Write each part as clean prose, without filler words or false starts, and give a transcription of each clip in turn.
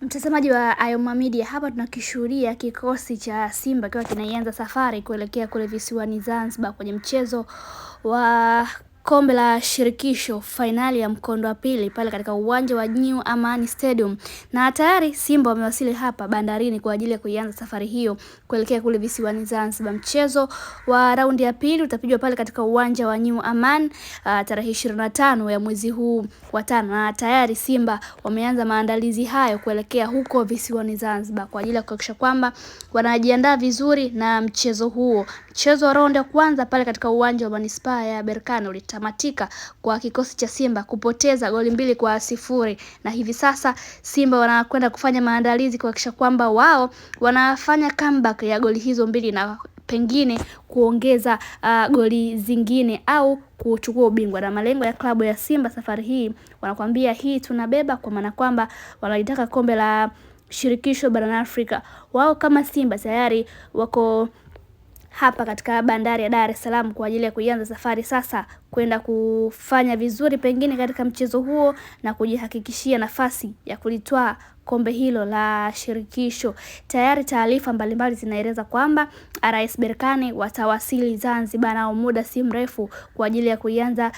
Mtazamaji wa Ayoma Media, hapa tunakishuhudia kikosi cha Simba kiwa kinaianza safari kuelekea kule visiwani Zanzibar kwenye mchezo wa kombe la shirikisho finali ya mkondo wa pili pale katika uwanja wa New Amani Stadium. Na tayari Simba wamewasili hapa bandarini kwa ajili ya kuianza safari hiyo kuelekea kule visiwani Zanzibar. Mchezo wa raundi ya pili utapigwa pale katika uwanja wa New Aman tarehe 25 ya mwezi huu wa 5. Na tayari Simba wameanza maandalizi hayo kuelekea huko visiwani Zanzibar kwa ajili ya kuhakikisha kwamba wanajiandaa vizuri na mchezo huo. Mchezo wa raundi ya kwanza pale katika uwanja wa Manispaa ya Berkane ulitamatika kwa kikosi cha Simba kupoteza goli 2-0, na hivi sasa Simba wanakwenda kufanya maandalizi kuhakikisha kwamba wao wanafanya comeback ya goli hizo 2 na pengine kuongeza goli zingine au kuchukua ubingwa. Na malengo ya klabu ya Simba safari hii wanakuambia hii tunabeba, kwa maana kwamba wanalitaka kombe la shirikisho barani Afrika. Wao kama Simba tayari wako hapa katika bandari ya Dar es Salaam kwa ajili ya kuianza safari sasa kwenda kufanya vizuri pengine katika mchezo huo na kujihakikishia nafasi ya kulitwaa kombe hilo la shirikisho. Tayari taarifa mbalimbali zinaeleza kwamba RS Berkane watawasili Zanzibar na muda si mrefu kwa ajili ya kuianza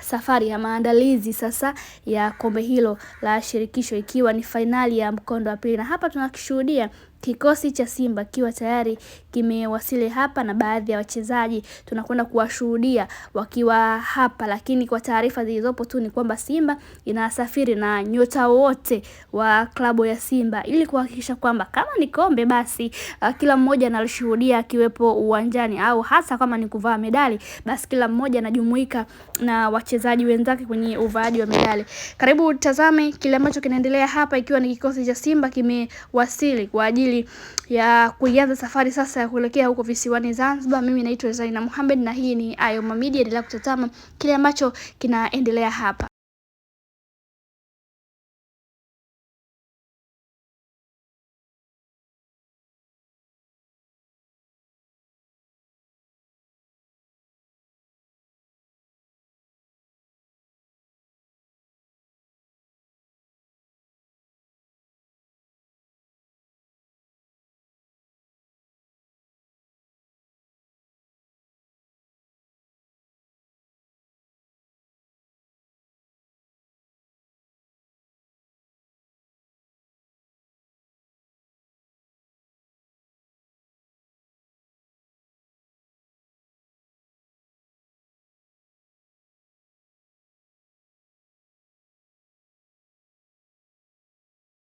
safari ya maandalizi sasa ya kombe hilo la shirikisho, ikiwa ni fainali ya mkondo wa pili. Na hapa tunakishuhudia kikosi cha Simba kiwa tayari kimewasili hapa na baadhi ya wachezaji tunakwenda kuwashuhudia wakiwa hapa, lakini kwa taarifa zilizopo tu ni kwamba Simba inasafiri na nyota wote wa klabu ya Simba ili kuhakikisha kwamba kama ni kombe basi kila mmoja analishuhudia akiwepo uwanjani, au hasa kama ni kuvaa medali basi kila mmoja anajumuika na wachezaji wenzake kwenye uvaaji wa medali. Karibu tazame kile ambacho kinaendelea hapa, ikiwa ni kikosi cha Simba kimewasili kwa ajili ya kuianza safari sasa ya kuelekea huko visiwani Zanzibar. Mimi naitwa Zaina Mohamed na hii ni Ayoma Media. Endelea kutazama kile ambacho kinaendelea hapa.